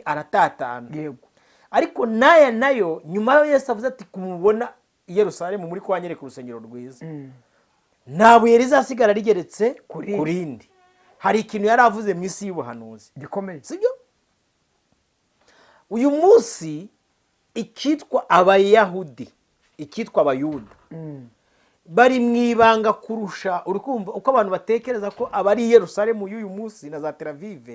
aratatana. Yego. Ariko naya nayo nyuma yo Yesu avuze ati kumubona i Yerusalemu muri kwanyereka urusengero rwiza, nta buye rizasigara rigeretse kurindi. Hari ikintu yari avuze mu isi y'ubuhanuzi gikomeye, sibyo? Uyu munsi ikitwa abayahudi, ikitwa abayuda, bari mwibanga kurusha. Uri kumva uko abantu batekereza ko abari i Yerusalemu y'uyu munsi na za Tel Aviv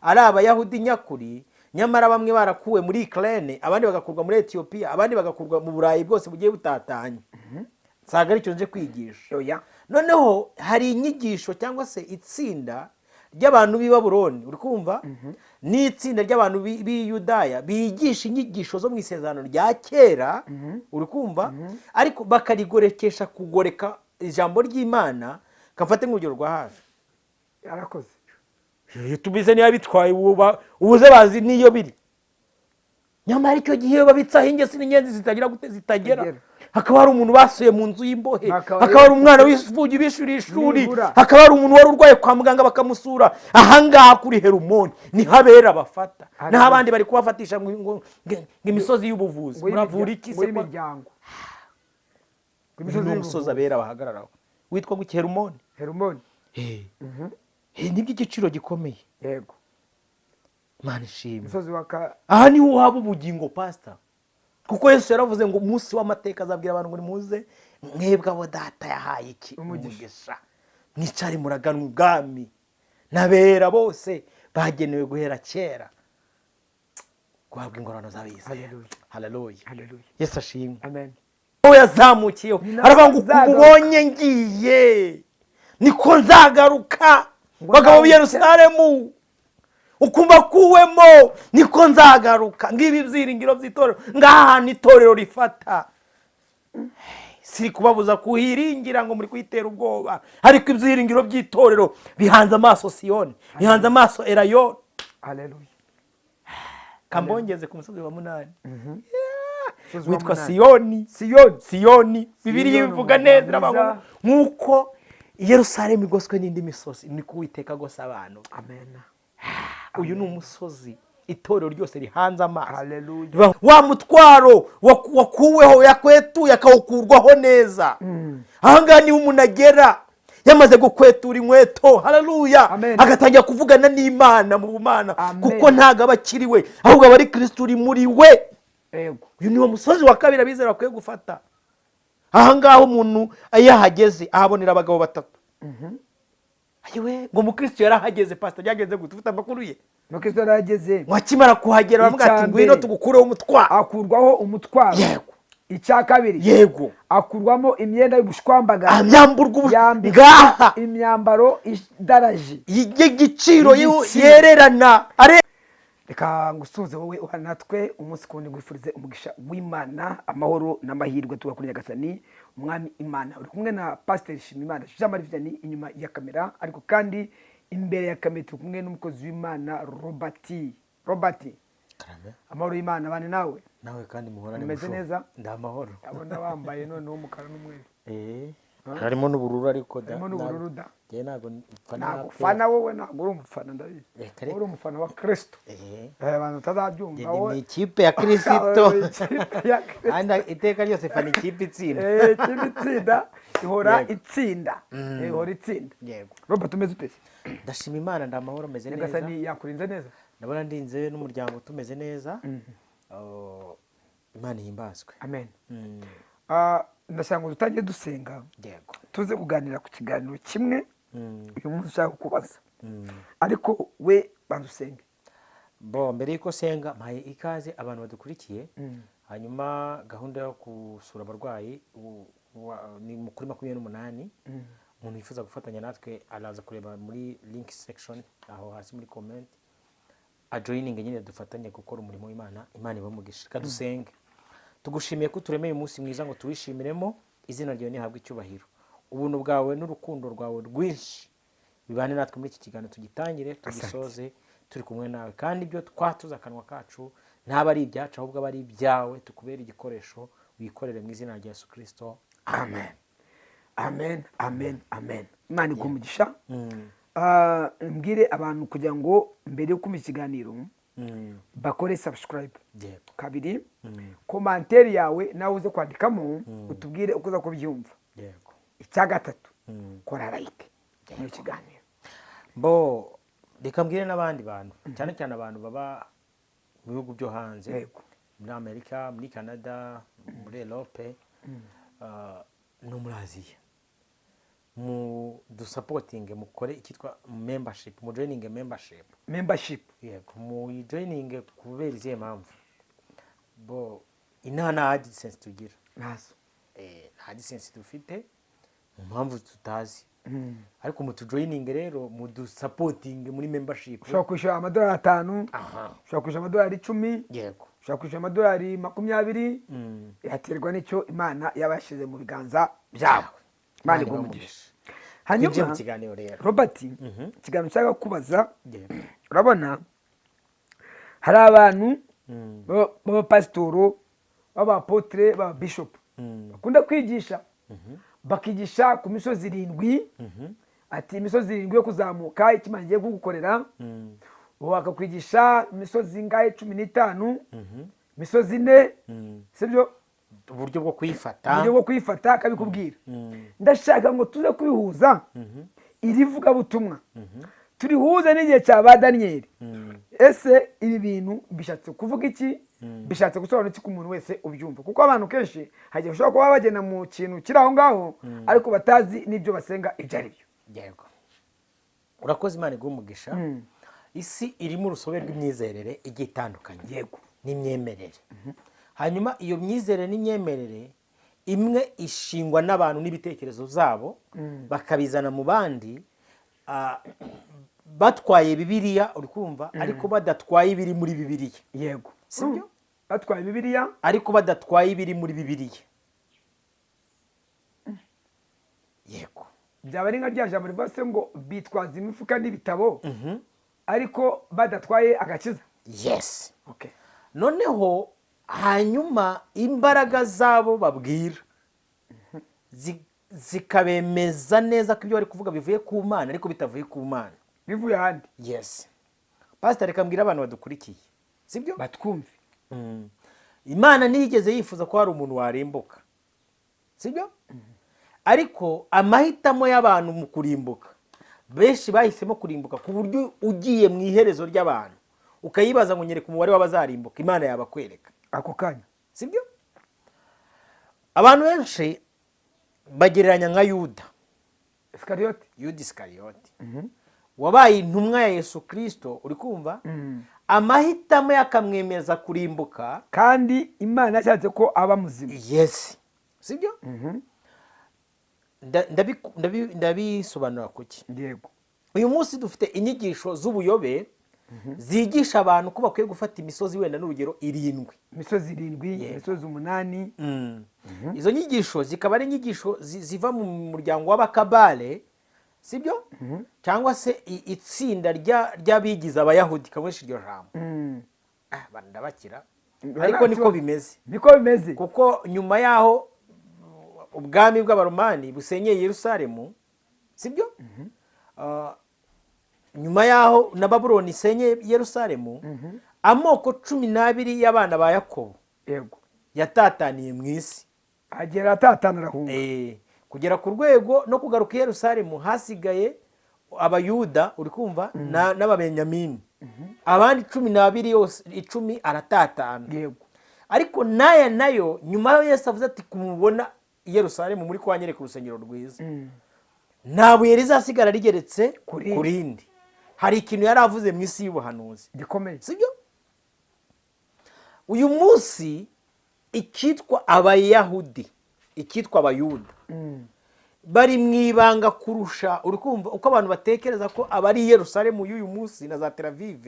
ari abayahudi nyakuri, nyamara bamwe barakuwe muri Ukraine, abandi bagakurwa muri Ethiopia, abandi bagakurwa mu Burayi bwose bugiye butatanye. Saga ari cyo nje kwigisha. Noneho hari inyigisho cyangwa se itsinda ry'abantu b'i Babuloni, uri kumva, ni itsinda ry'abantu b'i Yudaya bigisha inyigisho zo mu isezerano rya kera, uri kumva, ariko bakarigorekesha kugoreka ijambo ry'Imana. Kafate nk'urugero rwa hafi, yarakoze tubize niba bitwaye ubuze bazi niyo biri, nyamara icyo gihe babitsaho ingesi n'inyenzi zitagira gute zitagera. Hakaba hari umuntu basuye mu nzu y'imbohe, hakaba hari umwana w'ifugi bishuri ishuri, hakaba hari umuntu wari urwaye kwa muganga bakamusura. Ahangaha kuri Herumoni niho abera bafata, naho abandi bari kubafatisha ngo imisozi y'ubuvuzi. Muravura iki se imiryango? Imisozi y'umusozi abera bahagararaho witwa guki? Herumoni. Herumoni. Nibyo igiciro gikomeye. Yego. Imana ishimwe. Imisozi aha niho waba ubugingo pastor, kuko Yesu yaravuze ngo umunsi w'amateka azabwira abantu ngo nimuze mwebwe abo data yahaye iki umugisha, mwicare muraganwa ubwami n'abera bose bagenewe guhera kera guhabwa ingororano z'ab'isi. Haleluya. Yesu ashimwe. Amen. Yazamukiyeho aravuga ngo kumubonye ngiye niko nzagaruka. Bagabo b'i Yerusalemu ukumva kuwemo niko nzagaruka. Ngibi byiringiro by'itorero, ngaha ni itorero rifata. Siri kubabuza kuhiringira ngo muri kwitera ubwoba, ariko ibyiringiro by'itorero bihanze amaso Siyoni, bihanze amaso Elayono. Haleluya. Kambongeze ku musozi wa Munani witwa Siyoni. Bibiliya ivuga neza nk'uko Yerusalemu igoswe n'indi misozi, niko Uwiteka agose abantu. Amen. Uyu ni umusozi itorero ryose rihanze amaso. Haleluya. Wa mutwaro wakuweho yakwetuye akawukurwaho neza. Ahangaha niho umuntu agera yamaze gukwetura inkweto. Haleluya. Agatangira kuvugana n'Imana mu bumana, kuko ntago abakiriwe ahubwo abari Kristo uri muri we. Yego. Uyu ni umusozi wa kabiri abizera bakwiye gufata. Ahangaha umuntu ayahageze ahabonera abagabo batatu. Ayiwe ngo mukristo yarahageze pastor, byageze gute? Ufite amakuru ye? Mukristo yarahageze, mwakimara kuhagera bamubwira ati ngwino tugukureho umutwaro. Akurwaho umutwaro. Yego. Icya kabiri, yego, akurwamo imyenda y'ubushwambaga, amyamburwa ngaha imyambaro idaraje y'igiciro yererana. Reka ngusuze wowe uhanatwe umunsi kundi gwifurize umugisha w'Imana, amahoro n'amahirwe tugakuri Nyagasani umwami Imana. Uri kumwe na Pastor Shimimana Jean Marie Vianney inyuma ya kamera, ariko kandi imbere ya kamera turi kumwe n'umukozi w'Imana Robert. Amahoro y'Imana bane nawe kandi muhorane meze neza. Ndamahoro. Abona bambaye none umukara n'umweru. Harimo n'ubururu, ariko harimo n'ubururu da. Je nago fana wowe nago uri umufana ndabizi. Uri umufana wa Kristo. Abantu tazabyumva wowe. Ni ikipe ya Kristo. Anda iteka ryose fana ikipe itsinda. Ikipe itsinda ihora itsinda. Ihora itsinda. Yego. Robert tumeze ute? Ndashima Imana, ndamahoro meze neza. Nyagasani yakurinze neza. Ndabona ndinze n'umuryango tumeze neza. Imana ihimbazwe. Amen. Ndashaka ngo dutangiye dusenga. Yego. Tuze kuganira ku kiganiro kimwe uyu munsi ushaka kubaza. Ariko we bandusenge. Mbere yuko senga mpaye ikaze abantu badukurikiye. Hanyuma gahunda yo gusura abarwayi ni mu kuri 28. Umuntu yifuza gufatanya natwe araza kureba muri link section aho hasi muri comment. Ajoininga nyine dufatanye gukora umurimo w'Imana. Imana ibamugisha. Kadusenge. Tugushimiye ko turemeye umunsi mwiza ngo tuwishimiremo, izina ryawe nihabwe icyubahiro. Ubuntu bwawe n'urukundo rwawe rwinshi bibane natwe muri iki kiganiro, tugitangire tugisoze turi kumwe nawe, kandi ibyo twatuza akanwa kacu ntaba ari ibyacu ahubwo aba ari ibyawe, tukubera igikoresho wikorere mu izina rya Yesu Kristo. Amen. Amen. Amen. Amen. Imana igumugisha. Mbwire abantu kugira ngo mbere yo kumva ikiganiro bakore subscribe. Yego. Kabiri, komantere yawe nawe uze kwandikamo utubwire uko uza kubyumva. Yego. Icya gatatu, kora like muri kiganiro. Bo reka mbwire n'abandi bantu cyane cyane abantu baba mu bihugu byo hanze. Yego. Muri Amerika, muri Canada, muri Europe, no muri Aziya. Mu dusapotinge mukore ikitwa membership, mu joining membership. Yego, mu joining kubera izihe mpamvu. Bo inana AdSense tugira. Nazo. AdSense dufite impamvu tutazi. Ariko mu joining rero mu dusapotinge muri membership. Ushobora kwishyura amadolari 5. Ushobora kwishyura amadolari 10. Yego. Ushobora kwishyura amadolari 20. Yaterwa n'icyo Imana yabashize mu biganza byawe. Imana igumugisha. Hanyuma Robert, ikiganiro cyangwa kubaza, urabona hari abantu b'abapasitoro, b'abapotre, b'ababishop bakunda kwigisha, bakigisha ku misozi 7. Ati imisozi 7 yo kuzamuka Imana igiye kugukorera. Bakakwigisha imisozi ngahe 15, imisozi 4, sibyo? Uburyo bwo kwifata akabikubwira. Ndashaka ngo tuze kubihuza iri vuga butumwa turihuza n'igihe cya ba Daniyeli. Ese ibi bintu bishatse kuvuga iki? Bishatse gusobanura iki ku muntu wese ubyumva? Kuko abantu kenshi hagiye ushobora kuba bagena mu kintu kiri aho ngaho ariko batazi n'ibyo basenga ibyo ari byo. Yego. Urakoze, Imana igumugisha. Isi irimo urusobe rw'imyizerere igiye itandukanye. Yego. N'imyemerere. Hanyuma iyo myizerere n'imyemerere imwe ishingwa n'abantu n'ibitekerezo zabo bakabizana mu bandi, batwaye Bibiliya, uri kumva, ariko badatwaye ibiri muri Bibiliya. Yego. Sibyo? Batwaye Bibiliya ariko badatwaye ibiri muri Bibiliya. Yego. Byaba ari nka rya jambo rivuga se ngo bitwaza imifuka n'ibitabo ariko badatwaye agakiza. Yes. Okay. Noneho hanyuma imbaraga zabo babwira zikabemeza neza ko ibyo bari kuvuga bivuye ku Mana ariko bitavuye ku Mana, bivuye ahandi. Yes. Pastor, reka mbwira abantu badukurikiye, sibyo? Batwumve. Imana ntiyigeze yifuza ko hari umuntu warimbuka, sibyo? Ariko amahitamo y'abantu mu kurimbuka, benshi bahisemo kurimbuka ku buryo ugiye mu iherezo ry'abantu ukayibaza ngo nyereka umubare w'abazarimbuka, Imana yabakwereka ako kanya, sibyo? Abantu benshi bagereranya nka Yuda Iskariyoti, wabaye intumwa ya Yesu Kristo, uri kumva? Amahitamo yakamwemeza kurimbuka kandi Imana yashatse ko aba muzima. Yes. Sibyo? Ndabisobanura kuki. Yego. Uyu munsi dufite inyigisho z'ubuyobe zigisha abantu ko bakwiye gufata imisozi, wenda n'urugero 7. Imisozi 7, imisozi 8. Izo nyigisho zikaba ari inyigisho ziva mu muryango w'abakabale, sibyo? Cyangwa se itsinda ry'abigize abayahudi, kamweshi iryo jambo. Ndabakira. Ariko niko bimeze. Kuko nyuma yaho ubwami bw'abaromani busenyeye Yerusalemu, sibyo? Nyuma yaho na Babuloni isenye Yerusalemu, amoko 12 y'abana ba Yakobo, yego, yatataniye mu isi. Agera atatanira hunga. Kugera ku rwego no kugaruka Yerusalemu hasigaye abayuda, uri kumva, n'ababenyamini. Abandi 12 yose 10 aratatana. Yego. Ariko nayo nyuma Yesu avuze ati kumubona Yerusalemu muri kwanyereka urusengero rwiza, nta buye rizasigara rigeretse kurindi. Hari ikintu yari avuze mu isi y'ubuhanuzi gikomeye, sibyo? Uyu munsi ikitwa abayahudi, ikitwa abayuda, bari mwibanga kurusha, uri kumva, uko abantu batekereza ko abari Yerusalemu y'uyu munsi na za Tel Aviv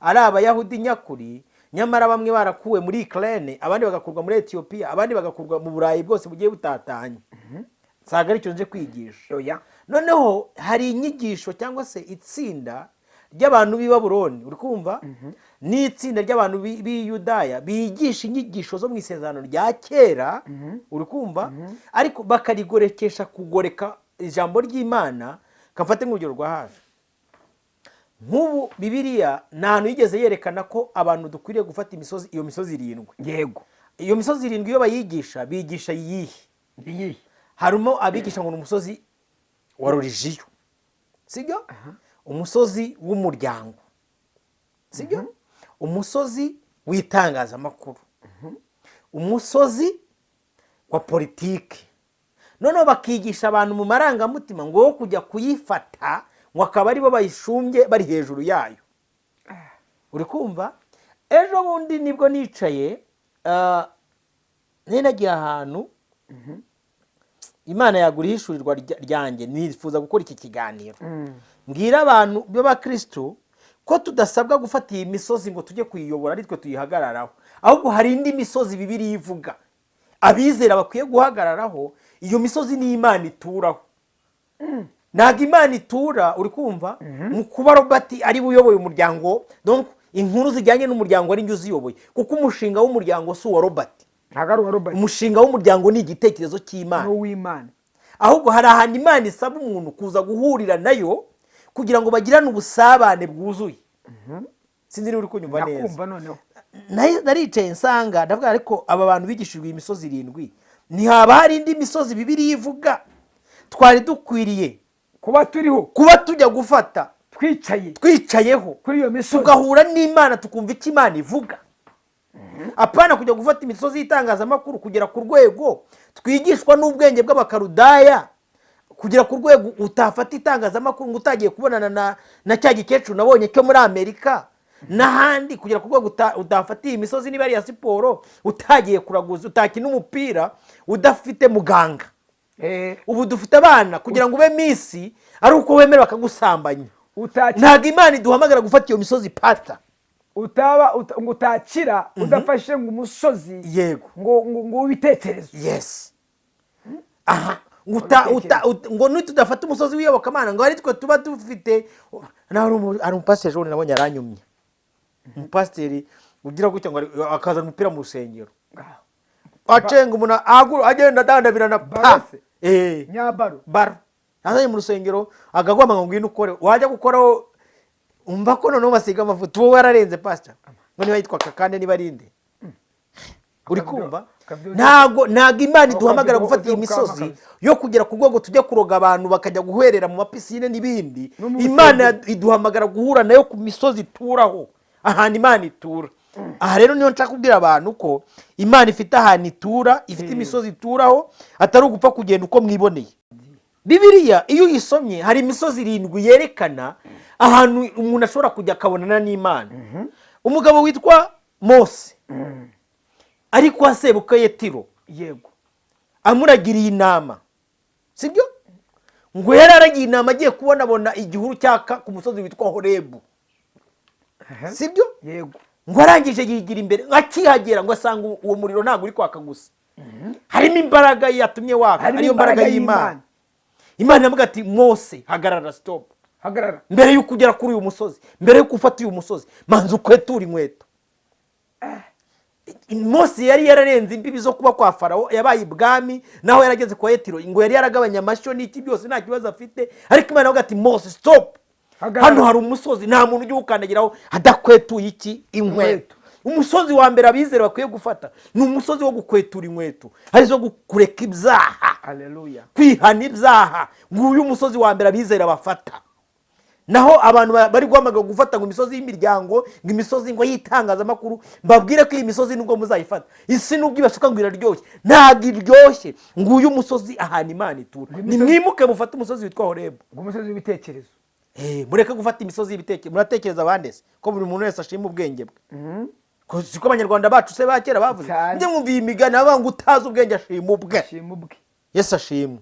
ari abayahudi nyakuri, nyamara bamwe barakuwe muri Ukraine, abandi bagakurwa muri Ethiopia, abandi bagakurwa mu Burayi bwose bugiye butatanye. Saga ari cyo nje kwigisha. Noneho hari inyigisho cyangwa se itsinda ry'abantu b'i Babuloni, uri kumva, ni itsinda ry'abantu b'i Yudaya bigisha inyigisho zo mu isezerano rya kera, uri kumva, ariko bakarigorekesha kugoreka ijambo ry'Imana. Kamfate nk'urugero rwa hafi. nk'ubu bibiliya nta hantu yigeze yerekana ko abantu dukwiriye gufata imisozi, iyo misozi 7. yego iyo misozi 7 iyo bayigisha bigisha iyihe? harimo abigisha ngo ni umusozi wa religiyo, sibyo? umusozi w'umuryango, sibyo? umusozi w'itangazamakuru, umusozi wa politiki. noneho bakigisha abantu mu marangamutima ngo wo kujya kuyifata ngo akaba aribo bayishumbye bari hejuru yayo. uri kumva? ejo bundi nibwo nicaye nagiye ahantu Imana yagura ihishurirwa ryanjye, nifuza gukora iki kiganiro mbwira abantu b'abakristo ko tudasabwa gufata iyi misozi ngo tujye kuyiyobora ari twe tuyihagararaho, ahubwo hari indi misozi Bibiliya ivuga abizera bakwiye guhagararaho. iyo misozi ni Imana ituraho, ntabwo Imana itura, uri kumva, mu kuba Robert ari uyoboye umuryango. donc inkuru zijyanye n'umuryango ari njye uziyoboye, kuko umushinga w'umuryango si uwa Robert. umushinga w'umuryango ni igitekerezo cy'Imana, ahubwo hari ahantu Imana isaba umuntu kuza guhurira nayo kugira ngo bagirane ubusabane bwuzuye. sinzi niba uri kunyumva neza. naricaye nsanga ndavuga ariko aba bantu bigishijwe iyi misozi 7, ntihaba hari indi misozi Bibiliya ivuga twari dukwiriye kuba tujya gufata twicayeho kuri iyo misozi tugahura n'Imana tukumva icyo Imana ivuga. apana kujya gufata imisozi y'itangazamakuru kugera ku rwego twigishwa n'ubwenge bw'abakarudaya, kugera ku rwego utafata itangazamakuru ngo utagiye kubonana na cya gikecuru nabonye cyo muri Amerika n'ahandi, kugera ku rwego utafatiye imisozi niba ari ya siporo, utagiye kuraguza, utakina umupira udafite muganga. ubu dufite abana kugira ngo ube misi ari uko wemera bakagusambanya. ntabwo Imana iduhamagara gufata iyo misozi pasta ngo utakira udafashe ngo umusozi yego ngo ubitekerezo. yes ngo nitudafata umusozi w'iyobokamana ngo ari twe tuba dufite. ari umupasiteri ejo nabonye aranyumye, umupasiteri ugira gutya ngo akazana umupira mu rusengero acenga umuntu agenda adandabira na baro azanye mu rusengero akagwama ngo ngwino ukore, wajya gukoraho umva ko noneho basiga amavuta wowe wararenze pastor ngo niba yitwa Kakande niba arinde. uri kumva? ntabwo Imana iduhamagara gufata iyi misozi yo kugera ku rwego tujya kuroga abantu bakajya guhwerera mu mapisine n'ibindi. Imana iduhamagara guhura nayo ku misozi ituraho, ahantu Imana itura. aha rero niyo nshaka kubwira abantu ko Imana ifite ahantu itura, ifite imisozi ituraho, atari ugupfa kugenda uko mwiboneye. Bibiliya iyo uyisomye hari imisozi 7 yerekana ahantu umuntu ashobora kujya akabonana n'Imana. umugabo witwa Mose ari kwa sebuka Yetiro, yego, amuragiriye inama, sibyo? ngo yararagiye inama agiye kubonabona igihuru cyaka ku musozi witwa Horebu, sibyo? yego. ngo arangije yigira imbere akihagera ngo asanga uwo muriro ntabwo uri kwaka gusa, harimo imbaraga yatumye waka, ariyo mbaraga y'Imana. Imana yavuga ati Mose hagarara, stop, hagarara, mbere y'uko ugera kuri uyu musozi, mbere y'uko ufata uyu musozi manza ukwetura inkweto. Mose yari yararenze imbibi zo kuba kwa Farawo, yabaye ibwami, naho yarageze kwa Yetiro, ngo yari yaragabanya amashyo n'iki byose nta kibazo afite. ariko Imana yavuga ati Mose stop, hano hari umusozi nta muntu ujya ukandagiraho adakwetuye iki inkweto. umusozi wa mbere abizera bakwiye gufata ni umusozi wo gukwetura inkweto, arizo kureka ibyaha, haleluya, kwihana ibyaha. nguyu umusozi wa mbere abizera bafata. naho abantu bari guhamagara gufata ngo imisozi y'imiryango, ngo imisozi ngo yitangazamakuru, mbabwire ko iyi misozi nubwo muzayifata isi nubwo ibashuka ngo iraryoshye, ntabwo iryoshye. nguyu umusozi ahantu Imana itura. nimwimuke mufate umusozi witwa Horebu, umusozi w'ibitekerezo. mureke gufata imisozi y'ibitekerezo. muratekereza abandese ko buri muntu wese ashima ubwenge bwe, siko abanyarwanda bacu se bakera bavuze. njye mwumviye imigani avuga ngo utazi ubwenge ashima ubwe. Yesu ashimwe.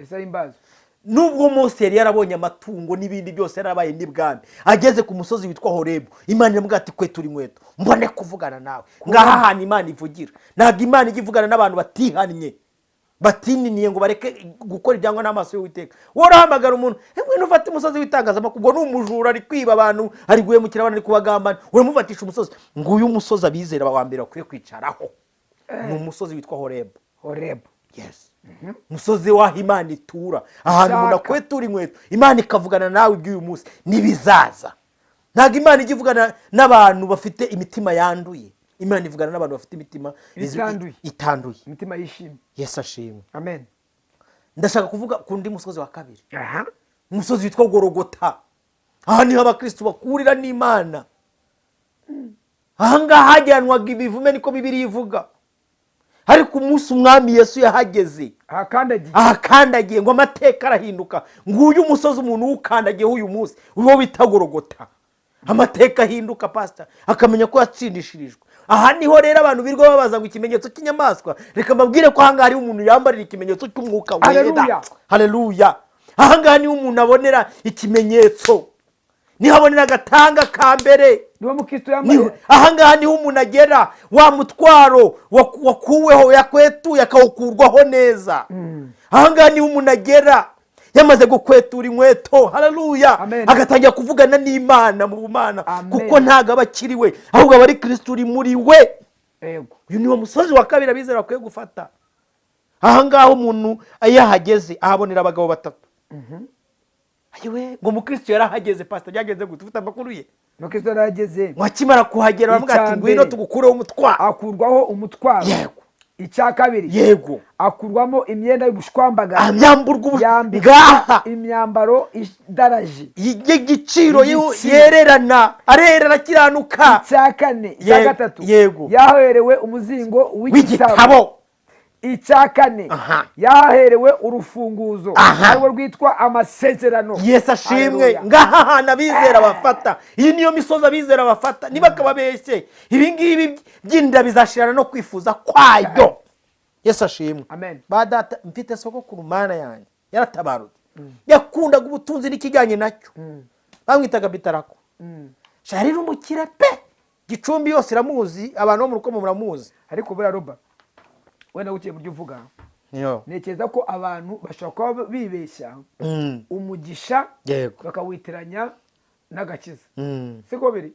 nubwo Mose yari yarabonye amatungo n'ibindi byose yarabaye n'ibwami, ageze ku musozi witwa Horebu, Imana iramubwira ati kwetura inkweto mbone kuvugana nawe. ngaha ahantu Imana ivugira. ntabwo Imana ijya ivugana n'abantu batihannye, batininiye ngo bareke gukora ibyangwa n'amaso y'Uwiteka. wowe urahamagara umuntu ngwino ufate umusozi w'itangazamakuru, ubwo ni umujura ari kwiba abantu, ari guhemukira abantu, ari kubagambana, uramufatisha umusozi. nguyu umusozi abizera wa mbere bakwiye kwicaraho ni umusozi witwa Horebu. yes. umusozi w'aho Imana itura, ahantu umuntu akwetura inkweto, Imana ikavugana nawe iby'uyu munsi n'ibizaza. ntabwo imana ijya ivugana n'abantu bafite imitima yanduye. Imana ivugana n'abantu bafite imitima itanduye, imitima yishimye. Yesu ashimwe. Amen. Ndashaka kuvuga ku ndi musozi wa kabiri, umusozi witwa Gorogota. Aha niho abakristo bakurira n'Imana. Ahangaha hajyanwaga ibivume, niko Bibiliya ivuga. Ariko umunsi umwami Yesu yahageze, ahakandagiye ngo amateka arahinduka. Nguyu umusozi umuntu uwukandagiyeho uyu munsi uwo bita Gorogota, amateka ahinduka pastor, akamenya ko yatsindishirijwe. Aha niho rero abantu birwa babaza ngo ikimenyetso cy'inyamaswa. Reka mbabwire ko ahangaha hari umuntu yambarira ikimenyetso cy'umwuka wera. Haleluya. Ahangaha niho umuntu abonera ikimenyetso, niho abonera agatanga ka mbere. Ahangaha niho umuntu agera wa mutwaro wakuweho, yakwetuye akawukurwaho neza. Ahangaha niho umuntu agera yamaze gukwetura inkweto. Haleluya. Agatangira kuvugana n'Imana mu bumana, kuko ntago abakiriwe ahubwo abari Kristo uri muri we. Uyu niwo musozi wa kabiri abizera bakwiye gufata. Ahangaha umuntu ayahageze ahabonera abagabo batatu. Ayiwe ngo mukristo yarahageze pastor, byageze gute? Ufite amakuru ye? Mukristo yarahageze, mwakimara kuhagera baravuga ati ngwino tugukureho umutwaro. Akurwaho umutwaro. Yego. Icya kabiri, yego, akurwamo imyenda y'ubushwambaga, amyamburwa imyambaro idaraje y'igiciro yererana, arerera kiranuka. Icya kane, icya gatatu, yego, yaherewe umuzingo w'igitabo. Icya kane, yaherewe urufunguzo arwo rwitwa amasezerano. Yesu ashimwe. Ngaha hana abizera bafata. Iyi niyo misozi abizera bafata. Niba kababeshye ibi ngibi byinda bizashirana no kwifuza kwayo. Yesu ashimwe. Amen. Badata mfite soko ku Mana yanjye yaratabarutse, yakundaga ubutunzi n'ikijyanye nacyo. Bamwitaga Bitarako. Shari n'umukire pe, Gicumbi yose iramuzi, abantu bo mu rukomo muramuzi. Ariko bura Roba, wenda ukiye buryo uvuga, nekeza ko abantu bashaka kuba bibeshya umugisha bakawitiranya n'agakiza. Siko biri?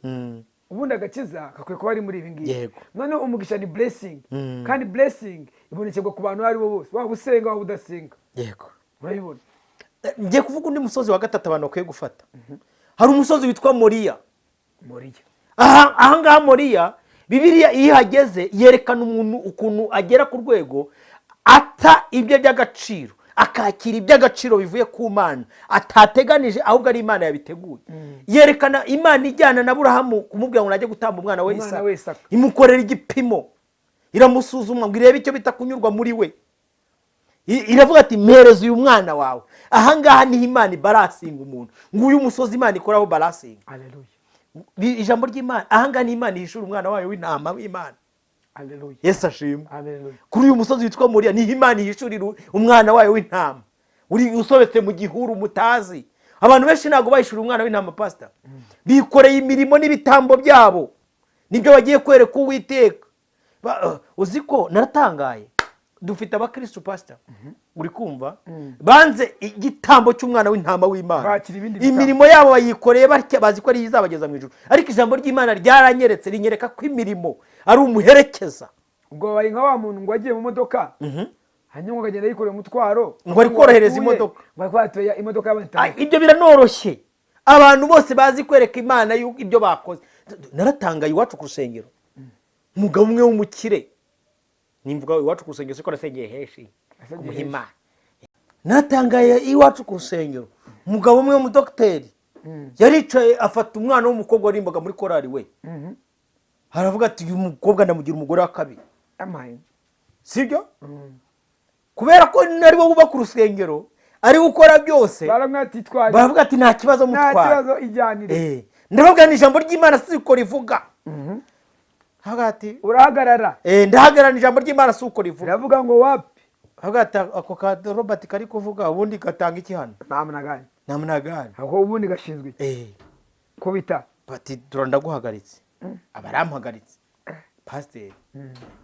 Ubundi agakiza kakwiye kuba ari muri ibi ngibi. None umugisha ni blessing, kandi blessing ibonekera ku bantu ari bo bose, waba usenga waba udasenga. Yego. Urabibona? Ngiye kuvuga undi musozi wa gatatu abantu bakwiye gufata. Hari umusozi witwa Moriya. Ahangaha Moriya, Bibiliya iyo ihageze yerekana umuntu ukuntu agera ku rwego ata ibyo by'agaciro, akakira iby'agaciro bivuye ku Mana atateganije, ahubwo ari Imana yabiteguye. Yerekana Imana ijyana na Aburahamu kumubwira ngo najye gutamba umwana we Isaka, imukorera igipimo, iramusuzuma ngo irebe icyo bita kunyurwa muri we. Iravuga ati mpereza uyu mwana wawe. Ahangaha niho Imana ibarasinga umuntu. Nguyu umusozi Imana ikoraho barasinga. Haleluya. Ijambo ry'Imana ahangaha ni Imana yishura umwana wayo w'intama w'Imana. Haleluya. Yesu ashimwe. Haleluya. Kuri uyu musozi witwa Moriya niho Imana yishurira umwana wayo w'intama uri usobetse mu gihuru mutazi. Abantu benshi ntago bayishura umwana w'intama pastor, bikoreye imirimo n'ibitambo byabo, nibyo bagiye kwereka Uwiteka. Uziko naratangaye, dufite abakristo pastor, uri kumva, banze igitambo cy'umwana w'intama w'Imana. Imirimo yabo bayikoreye batya, bazi ko ari izabageza mu ijuru. Ariko ijambo ry'Imana ryaranyeretse, rinyereka ko imirimo ari umuherekeza. Ubwo bari nka wa muntu ngo agiye mu modoka, hanyuma ukagenda yikoreye umutwaro, ngo ari korohereza imodoka, ngo kwatuye imodoka y'abandi. Ibyo biranoroshye. Abantu bose bazi kwereka Imana ibyo bakoze. Naratangaye iwacu ku rusengero, umugabo umwe w'umukire, nimvuga iwacu ku rusengero siko nasengeye heshi umuhima. Natangaye iwacu ku rusengero, umugabo umwe w'umudokiteri yaricaye afata umwana w'umukobwa warimbaga muri korari we. Haravuga ati uyu mukobwa ndamugira umugore wa kabiri. Sibyo? Kubera ko nari bo bubaka urusengero, ari gukora byose, baravuga ati nta kibazo mutwara, nta kibazo ijyanire. Ndavuga ni ijambo ry'Imana siko rivuga. Hagati urahagarara, ndahagarara, ijambo ry'Imana suko rivuga. Ndavuga ngo wapi? Hagati ako ka Robert kari kuvuga ubundi gatanga iki hano? Namunagani. Aho ubundi gashinzwe ko bita bati turandaguhagaritse. Abaramuhagaritse. Pastor.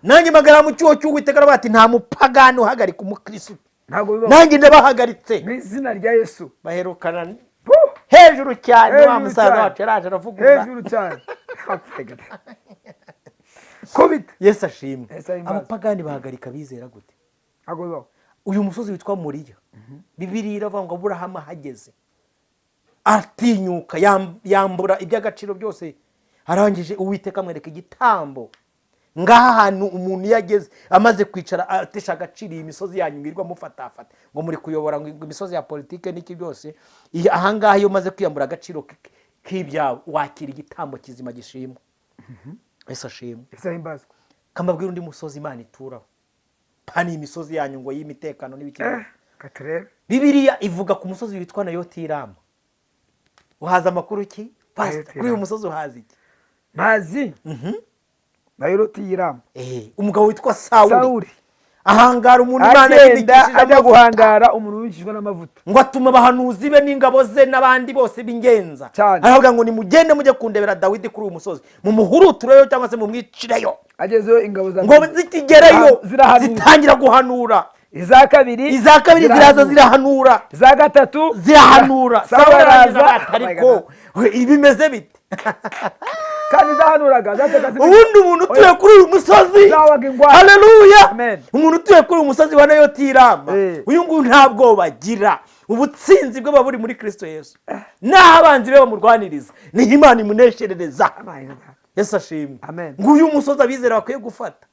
Nanjye magara mu cyuho cy'Uwiteka bati nta mupagani uhagarika umukristo. Nanjye ndabahagaritse. Mu izina rya Yesu. Baherukana hejuru cyane, wa musaza wacu yaraje aravuga hejuru cyane. Covid. Yesu ashimwe. Abapagani bahagarika bizera gute? Agozo. Uyu musozi witwa Moriya, Bibiliya iravuga ngo Aburahamu ahageze atinyuka yambura iby'agaciro byose, arangije Uwiteka amwereka igitambo. Ngaha hantu umuntu iyo ageze amaze kwicara atesha agaciro iyi misozi yanyu mwirwa mufatafata ngo muri kuyobora ngo imisozi ya politike n'iki byose, ahangaha iyo umaze kwiyambura agaciro k'ibyawe wakira igitambo kizima gishimwa. Ese ashimwe, ese himbazwa. kamabwira undi musozi Imana ituraho, pani imisozi yanyu ngo y'imitekano n'ibikindi. Katurebe Bibiliya ivuga ku musozi witwa Nayotirama. Uhaza amakuru ki pastor? Kuri uyu musozi uhazi iki? mazi Nayotirama. Umugabo witwa Sawuli ahangara umuntu Imana yindikishije ajya guhangara umuntu wicishwa n'amavuta, ngo atuma abahanuzi be n'ingabo ze n'abandi bose b'ingenza, aravuga ngo nimugende mujye kundebera Dawidi kuri uyu musozi, mumuhurutureyo cyangwa se mumwicireyo. agezeyo ingabo za ngo zikigereyo zitangira guhanura, iza kabiri ziraza zirahanura, iza gatatu zirahanura. Sawuli araza ariko ibimeze bite? kandi zahanuraga ubundi umuntu utuye kuri uyu musozi, haleluya, umuntu utuye kuri uyu musozi wa Nayotirama, uyu nguyu nta bwoba agira, ubutsinzi bwe buba buri muri Kristo Yesu, naho abanzi be bamurwaniriza niho Imana imunesherereza. Yesu ashimwe. Nguyu umusozi abizera bakwiye gufata.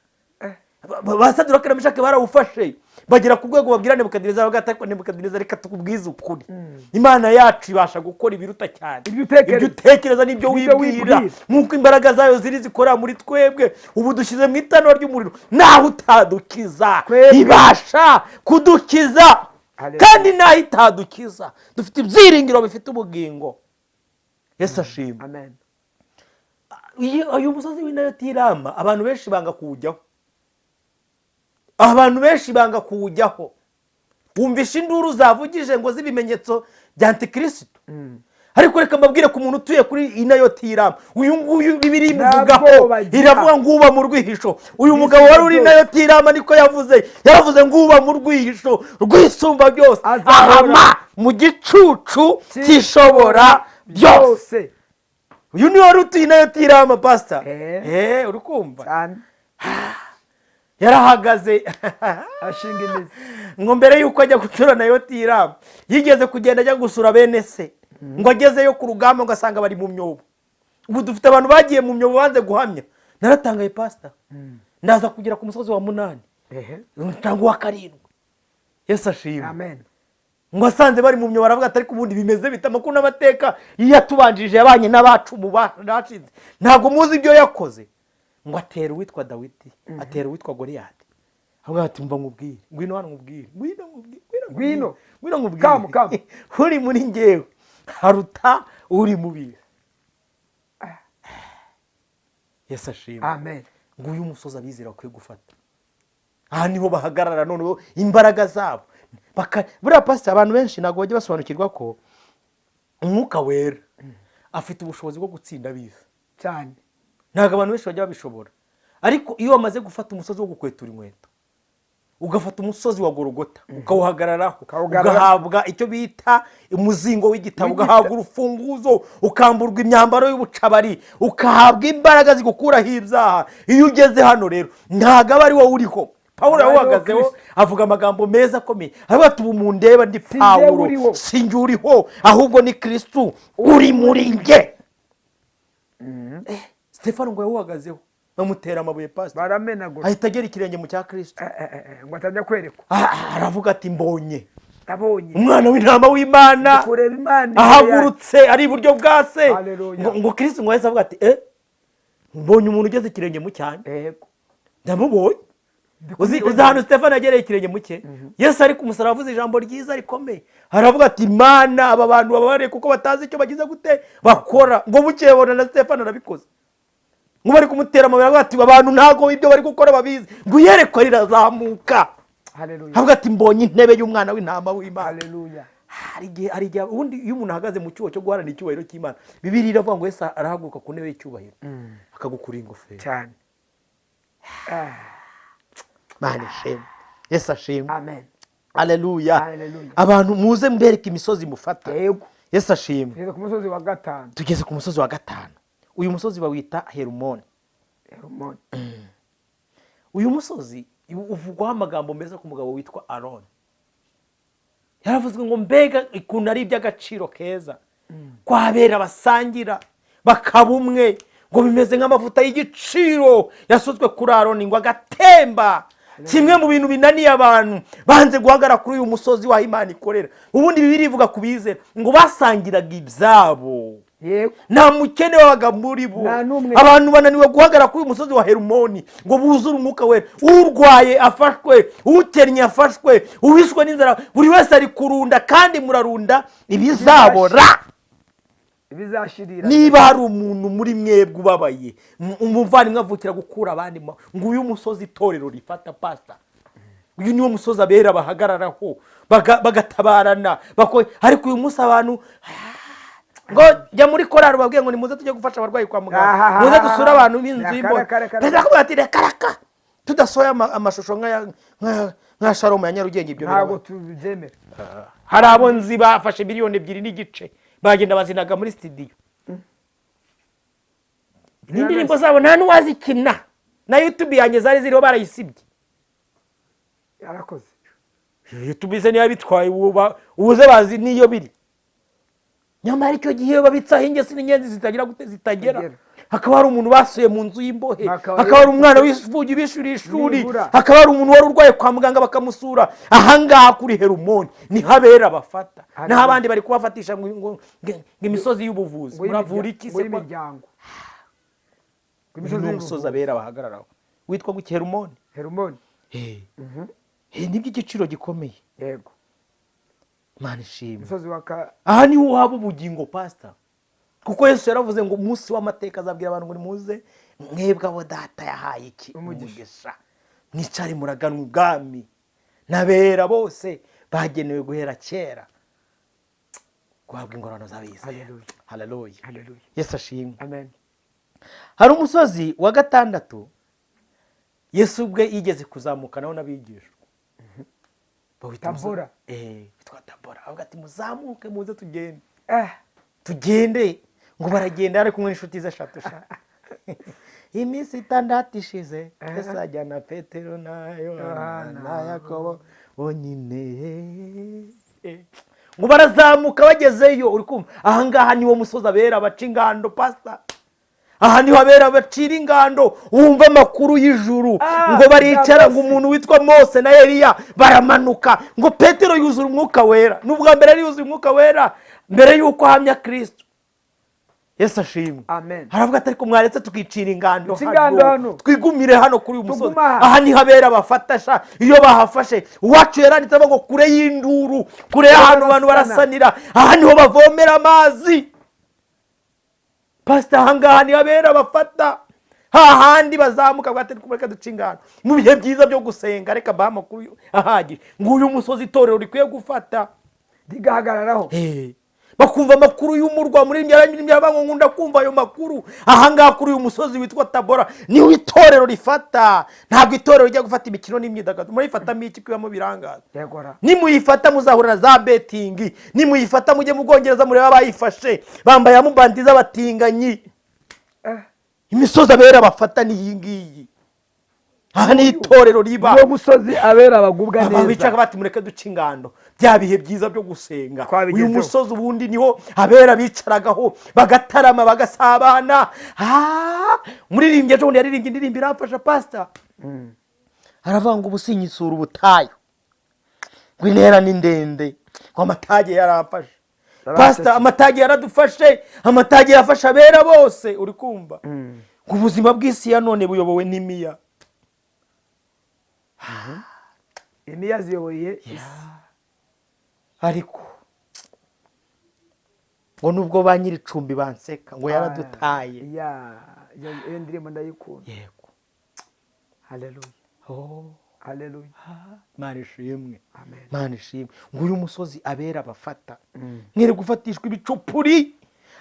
Basadura na Meshaki barawufashe bagera ku rwego babwira Nebukadineza, bagatako Nebukadineza, reka tukubwize ukuri, Imana yacu ibasha gukora ibiruta cyane ibyo utekereza n'ibyo wibwira, nk'uko imbaraga zayo ziri zikora muri twebwe. Ubu dushyize mu itanura ry'umuriro, naho utadukiza ibasha kudukiza, kandi naho itadukiza dufite ibyiringiro bifite ubugingo. Yesu ashimwe. Uyu musozi w'Inayotirama abantu benshi banga kuwujyaho, abantu benshi banga kuwujyaho. Wumvisha induru zavugije ngo z'ibimenyetso bya Antikristo, ariko reka mbabwire ku muntu utuye kuri Inayotirama, uyu nguyu Bibiliya imuvugaho, iravuga ngo uba mu rwihisho. Uyu mugabo wari uri Inayotirama niko yaravuze ngo uba mu rwihisho rwisumba byose, ahama mu gicucu cy'ishobora byose. Uyu ni wari utuye Inayotirama pastor. Uri kumva? Yarahagaze ashinga imizi ngo mbere yuko ajya gutura Nayotirama yigeze kugenda ajya gusura bene se, ngo agezeyo ku rugamba ngo asanga bari mu myobo. Ubu dufite abantu bagiye mu myobo banze guhamya. Naratangaye pastor, ndaza kugera ku musozi wa 8 cyangwa wa 7. Yesu ashimwe. Amen. Ngo asanze bari mu myobo, aravuga atari kubundi bimeze bita amakuru n'amateka yatubanjije yabanye n'abacu mu bashize, ntago muzi ibyo yakoze. Ngo atera uwitwa Dawidi, atera uwitwa Goliyati, avuga ati mva nkubwire, ngwino hano nkubwire, ngwino nkubwire, uri muri njyewe haruta uri mubiri. Yesu ashimwe. Amen. Nguyu umusozi abizera bakwiye gufata. Aha niho bahagarara noneho imbaraga zabo. Buriya pastor, abantu benshi ntabwo bajya basobanukirwa ko Umwuka Wera afite ubushobozi bwo gutsinda biza cyane. Ntabwo abantu benshi bajya babishobora, ariko iyo wamaze gufata umusozi wo gukwetura inkweto, ugafata umusozi wa Golgota ukawuhagararaho, ugahabwa icyo bita umuzingo w'igitabo, ugahabwa urufunguzo, ukamburwa imyambaro y'ubucabari, ukahabwa imbaraga zigukuraho ibyaha. Iyo ugeze hano rero ntabwo aba ari wowe uriho. Pawulo yawuhagazeho avuga amagambo meza akomeye, avuga ati ubu mundeba ndi Pawulo, sinjye uriho, ahubwo ni Kristo uri muri njye. Stefano ngo yawuhagazeho bamutera amabuye pastor, baramenagura, ahita agera ikirenge mu cya Kristo, ngo atajya kwerekwa. Aravuga ati mbonye abonye umwana w'intama w'Imana ahagurutse ari iburyo bwa se. Ngo Kristo ngo yahise avuga ati mbonye umuntu ugeze ikirenge mu cyane, ndamubonye. Uzi hano Stefano yagereye ikirenge mu cye, Yesu ari ku musaraba avuze ijambo ryiza rikomeye, aravuga ati Imana aba bantu babare kuko batazi icyo bagize gute bakora. Ngo bukeye bona na Stefano arabikoze, ngo bari kumutera amabuye, aravuga ati abantu ntago ibyo bari gukora babizi, ngo iyerekwa rirazamuka. Haleluya. Aravuga ati mbonye intebe y'umwana w'intama w'Imana. Haleluya. Hari igihe ubundi iyo umuntu ahagaze mu cyuho cyo guharanira icyubahiro cy'Imana, Bibiliya iravuga ngo Yesu arahaguruka ku ntebe y'icyubahiro akagukura ingofero cyane. Mana ishimwe. Yesu ashimwe. Amen. Haleluya. Abantu muze mbereke imisozi mufata. Yego. Yesu ashimwe. Tugeze ku musozi wa 5. Tugeze ku musozi wa 5. Uyu musozi bawita Herumoni. Uyu musozi uvugwaho amagambo meza ku mugabo witwa Aroni. Yaravuzwe ngo mbega ikuntu ari iby'agaciro keza ko abera basangira bakaba umwe, ngo bimeze nk'amavuta y'igiciro yasutswe kuri Aroni ngo agatemba. Kimwe mu bintu binaniye abantu banze guhagarara kuri uyu musozi wa Imana ikorera. Ubundi Bibiliya ivuga ku bizera ngo basangiraga ibyabo, nta mukene wabaga muri bo. Abantu bananiwe guhagarara kuri uyu musozi wa Herimoni ngo buzure umwuka wera. Urwaye afashwe, utennye afashwe, uwishwe n'inzara, buri wese ari kurunda, kandi murarunda ibizabora. Niba hari umuntu muri mwebwe ubabaye, umuvandimwe avukira gukura abandi, ngo uyu musozi itorero rifata pastor, uyu niwo musozi abera bahagararaho bagatabarana. Ariko uyu munsi abantu ngo jya muri korari babwiye ngo nimuze tujye gufasha abarwayi kwa muganga, muze dusura abantu b'inzu y'imbohe. Perezida akubwira ati reka tudasohoye amashusho nka Shalom ya Nyarugenge, ibyo ntabwo tubyemera. Hari abo nzi bafashe miliyoni 2.5 bagenda bazinaga muri studio. Indirimbo zabo nta n'uwazikina, na YouTube yanjye zari ziriho barayisibye. Yarakoze YouTube ze niyo bitwaye ubuze bazi niyo biri. Nyamara icyo gihe babitsaho ingesi n'inyenzi zitagira gute zitagera. Hakaba hari umuntu basuye mu nzu y'imbohe, hakaba hari umwana w'ifugi bishuri ishuri, hakaba hari umuntu wari urwaye kwa muganga bakamusura. Ahangaha kuri Herimoni ni habera bafata, naho abandi bari kubafatisha ngo imisozi y'ubuvuzi. Muravura iki se imiryango? Imisozi y'umusozi abera bahagararaho witwa guki Herimoni. Nibyo igiciro gikomeye. Yego, Imana ishimwe. Imisozi aha niho waba ubugingo pastor, kuko Yesu yaravuze ngo umunsi w'amateka azabwira abantu ngo nimuze mwebwe abo data yahaye iki umugisha, mwicare muraganwa ubwami. N'abera bose bagenewe guhera kera guhabwa ingororano z'abizera. Haleluya. Yesu ashimwe. Amen. Hari umusozi wa 6 Yesu ubwe yigeze kuzamukanaho n'abigishwa. Tabora. Bitwa Tabora. Avuga ati muzamuke muze tugende. Tugende, ngo baragenda ari kumwe n'inshuti ze 3. Iminsi 6 ishize Yesu ajyana Petero na Yohana na Yakobo bonyine. Ngo barazamuka bagezeyo, uri kumva ahangaha niwo musozi abera baca ingando pastor. Aha niho abera bacira ingando, wumva amakuru y'ijuru. Ngo baricara ngo umuntu witwa Mose na Eliya baramanuka, ngo Petero yuzura umwuka wera. N'ubwa mbere ari yuzuye umwuka wera mbere yuko ahamya Kristo. Yesu ashimwe. Amen. Haravuga ati ariko mwaretse tukicira ingando hano, twigumire hano kuri uyu musozi. Aha niho abera bafatasha. Iyo bahafashe uwacu yaranditse ngo kure y'induru, kure y'ahantu abantu barasanira, aha niho bavomera amazi. Pastor ahangaha niho abera bafata, hahandi bazamuka bwate kumureka duca ingano mu bihe byiza byo gusenga. Reka baha amakuru ahagije ngo uyu musozi itorero rikwiye gufata rigahagararaho, bakumva amakuru y'umurwa muri Nyarangiza. Nkunda kumva ayo makuru. Ahangaha kuri uyu musozi witwa Tabora niho itorero rifata. Ntabwo itorero rijya gufata imikino n'imyidagaduro. Murifatamo iki kwibamo birangaza? Nimuyifata muzahura na za betting, nimuyifata mujye mu Bwongereza mureba bayifashe bambaye amubandi z'abatinganyi. Imisozi abera bafata ni iyi ngiyi. Aha ni itorero riba. Uwo musozi abera bagubwa neza. Abicaka bati mureke duca ingando bya bihe byiza byo gusenga. Uyu musozi ubundi niho abera bicaragaho bagatarama bagasabana. Muririmbye ejo yaririmbye indirimbo irafasha pastor. Aravuga ngo ubusinyisura ubutayu, ngo intera ni ndende, ngo amatage yarafashe. Pastor amatage yaradufashe, amatage yafasha abera bose. Uri kumva ngo ubuzima bw'isi ya none buyobowe n'imiya. Imiya ziyoboye isi. Ariko ngo nubwo ba nyiricumbi banseka ngo yaradutaye. Iyo ndirimbo ndayikunda. Yego. Haleluya. Haleluya. Imana ishimwe. Imana ishimwe. Ngo uyu musozi abera bafata mwere gufatishwa ibicupuri.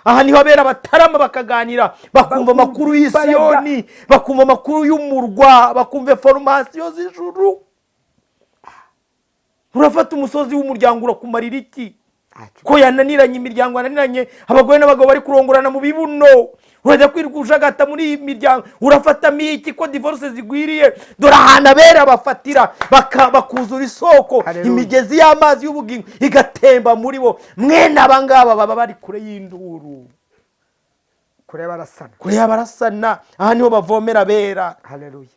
Aha niho abera batarama bakaganira, bakumva amakuru y'Isiyoni, bakumva amakuru y'umurwa, bakumva information z'ijuru. Urafata umusozi w'umuryango urakumarira iki? Ko yananiranye imiryango, yananiranye abagore n'abagabo bari kurongorana mu bibuno. urajya kwirirwa ujagata muri iyi miryango urafatamo iki ko divorce zigwiriye dore ahantu abera bafatira bakuzura isoko imigezi y'amazi y'ubugingo igatemba muri bo mwene abangaba baba bari kure y'induru kure y'abarasana aha niho bavomera abera. Haleluya.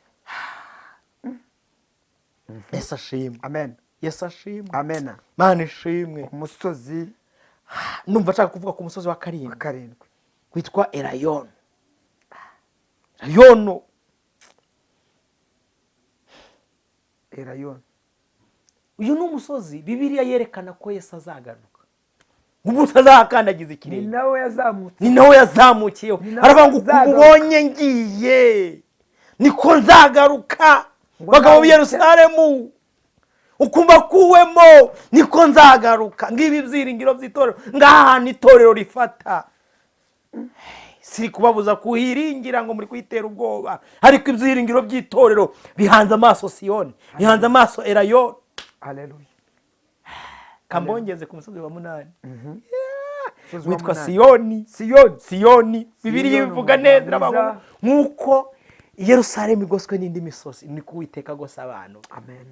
Yesu ashimwe. Amen. Yesu ashimwe. Amen. Mana ishimwe. Umusozi numva nshaka kuvuga ku musozi wa karindwi witwa Elayono. Uyu ni umusozi Bibiliya yerekana ko Yesu azagaruka. Umuntu azakandagiza ikirenge. Ni nawe yazamukiyeho. Aravuga ngo kumubonye ngiye niko nzagaruka. Bagabo b'i Yerusalemu ukumva kuwemo niko nzagaruka. Ngibi byiringiro by'itorero ngaha ni itorero rifata. Si kubabuza kuhiringira ngo muri kwitera ubwoba, ariko ibyiringiro by'itorero bihanze amaso Siyoni, bihanze amaso Elayono. Haleluya. Kambongeze ku musozi wa munani. Witwa Siyoni. Bibiliya ivuga neza iravuga nkuko Yerusalemu igoswe n'indi misozi niko Uwiteka agose abantu. Amen.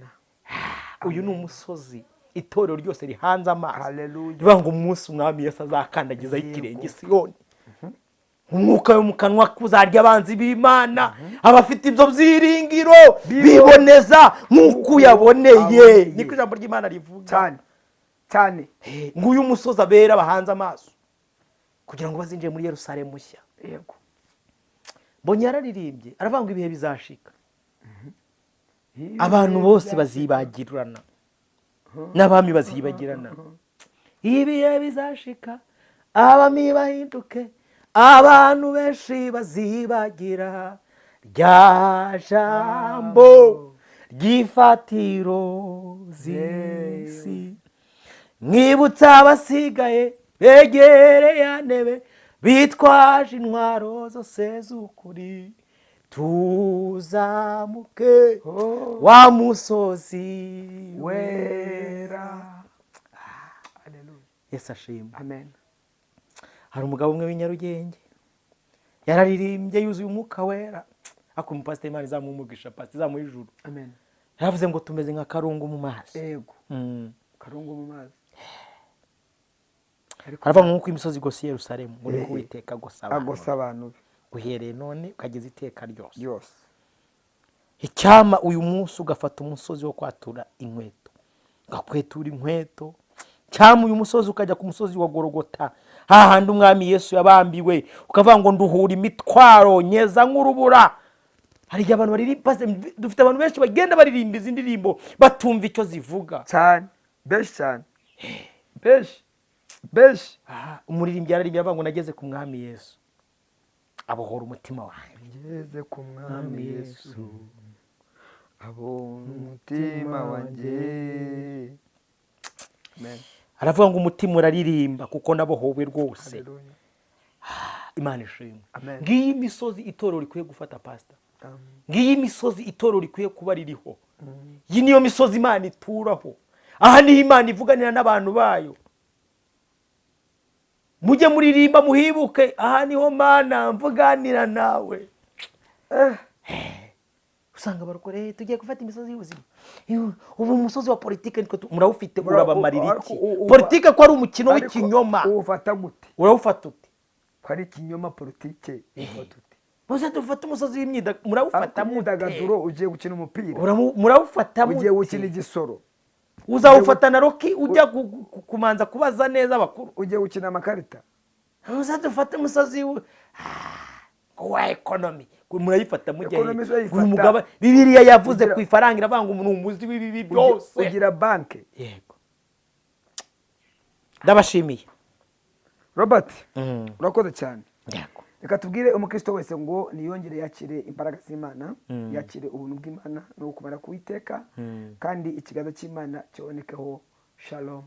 Uyu ni umusozi itorero ryose rihanze amaso. Haleluya. Bivuga ngo umunsi umwami Yesu azakandagiza ikirenge Siyoni. Umwuka wo mu kanwa kuzarya abanzi b'Imana. Abafite ibyo byiringiro biboneza nk'uko yaboneye. Niko ijambo ry'Imana rivuga. Cyane. Nguyu umusozi abera bahanze amaso kugira ngo bazinjire muri Yerusalemu nshya. Yego. Mbonye yararirimbye aravuga ngo ibihe bizashika. Abantu bose bazibagirana. N'abami bazibagirana. Ibihe bizashika abami bahinduke. Abantu benshi bazibagira rya jambo ry'ifatiro z'isi. Mwibutsa abasigaye begere ya ntebe bitwaje intwaro zose z'ukuri tuzamuke wa musozi wera. Haleluya. Yesu ashimwe. Amen. Hari umugabo umwe w'inyarugenge yararirimbye yuzuye umwuka wera ako umupasiteri Imana izamumugisha pasiteri izamuha ijuru. Amen. Yaravuze ngo tumeze nka karungu mu mazi. Yego. Karungu mu mazi. Aravuga nk'uko imisozi igose Yerusalemu ngo niko Uwiteka agose abantu uhereye none ukageza iteka ryose. Icyama uyu munsi ugafata umusozi wo kwatura inkweto ugakwetura inkweto. Cyama uyu musozi ukajya ku musozi wa Golgota hahandi umwami Yesu yabambiwe ukavuga ngo nduhura imitwaro nyeza nk'urubura. Hari abantu baririmba, dufite abantu benshi bagenda baririmba izi ndirimbo batumva icyo zivuga cyane. Beshi. Umuririmbyi yararimbye avuga ngo nageze ku mwami Yesu abohora umutima wanjye. Ngeze ku mwami Yesu abohora umutima wanjye. Amen. Aravuga ngo umutima uraririmba kuko nabohowe rwose. Haleluya. Imana ishimwe. Amen. Ngiyi imisozi itorero rikwiye gufata pastor. Ngiyi imisozi itorero rikwiye kuba ririho. Iyi niyo misozi Imana ituraho. Aha niho Imana ivuganira n'abantu bayo. Mujye muririmba muhibuke aha niho Mana mvuganira nawe. Usanga barukore tugiye gufata imisozi y'ubuzima. Ubu umusozi wa politike niko murawufite urabamarira iki? Politike ko ari umukino w'ikinyoma. Uwufata gute? Urawufata ute? Ko ari ikinyoma politike. Ufata ute? Muze dufata umusozi w'imyidagaduro murawufata myidagaduro ugiye gukina umupira. Murawufata ugiye gukina igisoro. Uzawufata na Roki ujya kumanza kubaza neza abakuru. Ugiye gukina amakarita. Muze dufata umusozi wa economy. Murayifata mujye umugaba Bibiliya yavuze ku ifaranga iravanga umuntu umuzi w'ibibi byose. Ugira banke. Yego. Ndabashimiye. Robert. Urakoze cyane. Yego. Reka tubwire umukristo wese ngo niyongere yakire imbaraga z'Imana, yakire ubuntu bw'Imana no kumara kuwiteka kandi ikiganza cy'Imana cyonekeho. Shalom.